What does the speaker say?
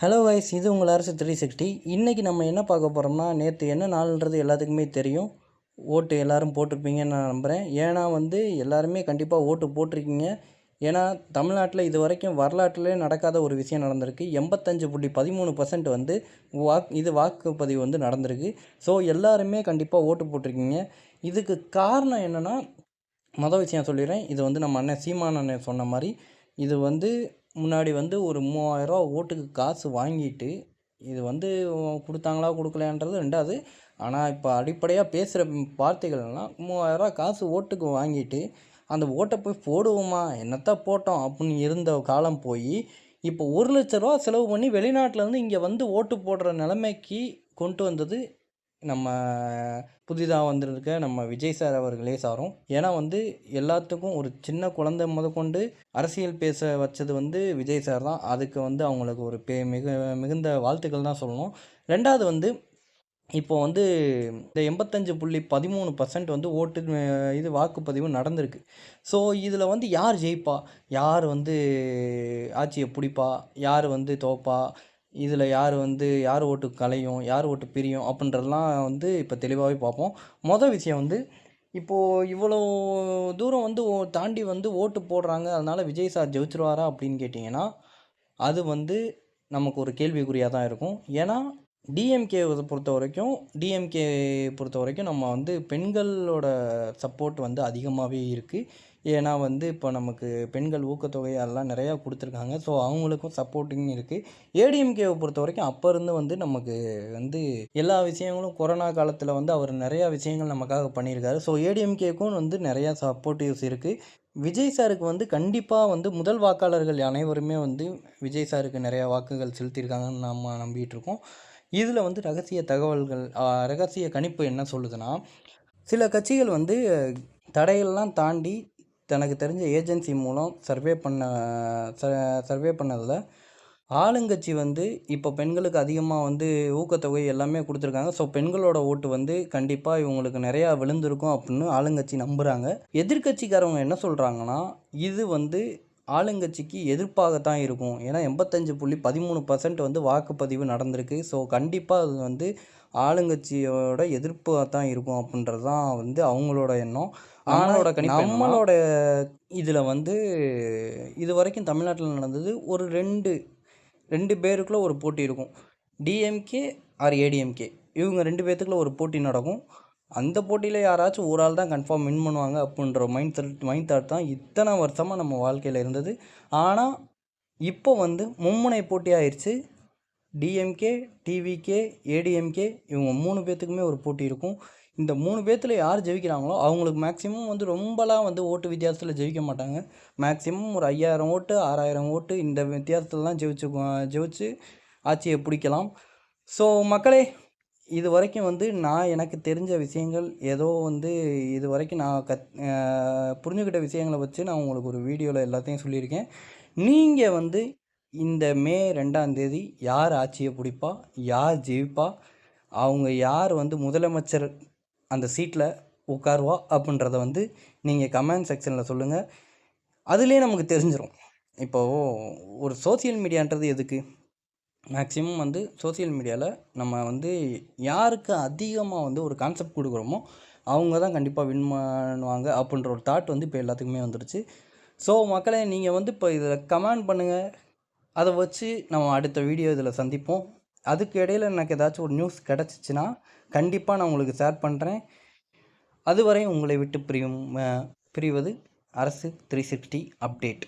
Hello wise, இது உங்கள் அரசு 360. இன்றைக்கி நம்ம என்ன பார்க்க போகிறோம்னா, நேற்று என்ன நாள்ன்றது எல்லாத்துக்குமே தெரியும். ஓட்டு எல்லோரும் போட்டிருப்பீங்கன்னு நான் நம்புகிறேன். ஏன்னா எல்லாருமே கண்டிப்பாக ஓட்டு போட்டிருக்கீங்க. ஏன்னா தமிழ்நாட்டில் இது வரைக்கும் வரலாற்றிலே நடக்காத ஒரு விஷயம் நடந்திருக்கு. 85.13% வாக்குப்பதிவு நடந்திருக்கு. ஸோ எல்லாருமே கண்டிப்பாக ஓட்டு போட்டிருக்கீங்க. இதுக்கு காரணம் என்னென்னா, மொதல் விஷயம் சொல்லிடுறேன். இது நம்ம அண்ணன் சீமான் அண்ணன் சொன்ன மாதிரி, இது முன்னாடி ஒரு 3000 ஓட்டுக்கு காசு வாங்கிட்டு, இது கொடுத்தாங்களா கொடுக்கலையான்றது ரெண்டாவது. ஆனால் இப்போ அடிப்படையாக பேசுகிற வார்த்தைகள்லாம் 3000 காசு ஓட்டுக்கு வாங்கிட்டு, அந்த ஓட்டை போய் போடுவோமா, என்னத்தான் போட்டோம் அப்படின்னு இருந்த காலம் போய், இப்போ 1,00,000 செலவு பண்ணி வெளிநாட்டிலேருந்து இங்கே ஓட்டு போடுற நிலைமைக்கு கொண்டு வந்தது நம்ம புதிதாக வந்திருக்க நம்ம விஜய் சார் அவர்களே சாரும். ஏன்னா எல்லாத்துக்கும் ஒரு சின்ன குழந்தை முதற்கொண்டு அரசியல் பேச வச்சது விஜய் சார் தான். அதுக்கு அவங்களுக்கு ஒரு மிகுந்த வாழ்த்துக்கள் தான் சொல்லணும். ரெண்டாவது இப்போ இந்த 85.13% ஓட்டு இது வாக்குப்பதிவு நடந்திருக்கு. ஸோ இதில் யார் ஜெயிப்பா, யார் ஆட்சியை பிடிப்பா, யார் தோப்பா, இதில் யார் ஓட்டு கலையும், யார் ஓட்டு பிரியும் அப்படின்றதெல்லாம் இப்போ தெளிவாகவே பார்ப்போம். மொதல் விஷயம் இப்போது இவ்வளோ தூரம் தாண்டி ஓட்டு போடுறாங்க, அதனால் விஜய் சார் ஜெயிச்சிருவாரா அப்படின்னு கேட்டிங்கன்னா, அது நமக்கு ஒரு கேள்விக்குறியாக தான் இருக்கும். ஏன்னா டிஎம்கே பொறுத்த வரைக்கும் நம்ம பெண்களோட சப்போர்ட் அதிகமாகவே இருக்குது. ஏன்னா இப்போ நமக்கு பெண்கள் ஊக்கத்தொகை அதெல்லாம் நிறையா கொடுத்துருக்காங்க. ஸோ அவங்களுக்கும் சப்போர்ட்டிங் இருக்குது. ஏடிஎம்கேவை பொறுத்த வரைக்கும் அப்போ இருந்து நமக்கு எல்லா விஷயங்களும் கொரோனா காலத்தில் அவர் நிறையா விஷயங்கள் நமக்காக பண்ணியிருக்காரு. ஸோ ஏடிஎம்கேக்கும் நிறையா சப்போர்ட்டிவ்ஸ் இருக்குது. விஜய் சாருக்கு கண்டிப்பாக முதல் வாக்காளர்கள் அனைவருமே விஜய் சாருக்கு நிறையா வாக்குகள் செலுத்தியிருக்காங்கன்னு நம்ம நம்பிகிட்ருக்கோம். இதில் ரகசிய தகவல்கள், ரகசிய கணிப்பு என்ன சொல்லுதுன்னா, சில கட்சிகள் தடையெல்லாம் தாண்டி தனக்கு தெரிஞ்ச ஏஜென்சி மூலம் சர்வே பண்ணதில் ஆளுங்கட்சி இப்போ பெண்களுக்கு அதிகமாக ஊக்கத்தொகை எல்லாமே கொடுத்துருக்காங்க. ஸோ பெண்களோட ஓட்டு கண்டிப்பாக இவங்களுக்கு நிறையா விழுந்திருக்கும் அப்படின்னு ஆளுங்கட்சி நம்புகிறாங்க. எதிர்கட்சிக்காரவங்க என்ன சொல்கிறாங்கன்னா, இது ஆளுங்கட்சிக்கு எதிர்ப்பாகத்தான் இருக்கும். ஏன்னா 85.13% வாக்குப்பதிவு நடந்திருக்கு. ஸோ கண்டிப்பாக அது ஆளுங்கட்சியோட எதிர்ப்பாக தான் இருக்கும் அப்படின்றது தான் அவங்களோட எண்ணம். நம்மளோட நம்மளோட இதில் இது வரைக்கும் தமிழ்நாட்டில் நடந்தது ஒரு ரெண்டு பேருக்குள்ளே ஒரு போட்டி இருக்கும். டிஎம்கே ஆர் ஏடிஎம்கே, இவங்க 2 பேர்த்துக்குள்ள ஒரு போட்டி நடக்கும். அந்த போட்டியில் யாராச்சும் ஒரு ஆள் தான் கன்ஃபார்ம் வின் பண்ணுவாங்க அப்படின்ற மைண்ட் தாட் தான் இத்தனை வருஷமாக நம்ம வாழ்க்கையில் இருந்தது. ஆனால் இப்போ மும்முனை போட்டி ஆயிடுச்சு. டிஎம்கே, டிவிகே, ஏடிஎம்கே இவங்க 3 பேர்த்துக்குமே ஒரு போட்டி இருக்கும். இந்த 3 பேர்த்தில் யார் ஜெயிக்கிறாங்களோ அவங்களுக்கு மேக்ஸிமம் ரொம்பலாம் ஓட்டு வித்தியாசத்தில் ஜெயிக்க மாட்டாங்க. மேக்ஸிமம் ஒரு 5000 ஓட்டு, 6000 ஓட்டு இந்த வித்தியாசத்தில் தான் ஜெயிச்சு ஆட்சியை பிடிக்கலாம். ஸோ மக்களே, இது வரைக்கும் நான் எனக்கு தெரிஞ்ச விஷயங்கள் ஏதோ இது வரைக்கும் நான் புரிஞ்சுக்கிட்ட விஷயங்களை வச்சு நான் உங்களுக்கு ஒரு வீடியோவில் எல்லாத்தையும் சொல்லியிருக்கேன். நீங்கள் இந்த மே 2ஆம் தேதி யார் ஆட்சியை பிடிப்பா, யார் ஜெயிப்பா, அவங்க யார் முதலமைச்சர் அந்த சீட்டில் உட்காருவா அப்படின்றத நீங்கள் கமெண்ட் செக்ஷனில் சொல்லுங்கள். அதுலேயே நமக்கு தெரிஞ்சிடும். இப்போது ஒரு சோசியல் மீடியான்றது எதுக்கு? மேக்ஸிமம் சோசியல் மீடியாவில் நம்ம யாருக்கு அதிகமாக ஒரு கான்செப்ட் கொடுக்குறோமோ அவங்க தான் கண்டிப்பாக வின் பண்ணுவாங்க அப்படின்ற ஒரு தாட் இப்போ எல்லாத்துக்குமே வந்துடுச்சு. ஸோ மக்களே, நீங்கள் இப்போ இதில் கமெண்ட் பண்ணுங்கள். அதை வச்சு நம்ம அடுத்த வீடியோ இதில் சந்திப்போம். அதுக்கு இடையில் எனக்கு ஏதாச்சும் ஒரு நியூஸ் கிடச்சிச்சின்னா கண்டிப்பாக நான் உங்களுக்கு ஷேர் பண்ணுறேன். அதுவரை உங்களை விட்டு பிரிவது அரசு 360 அப்டேட்.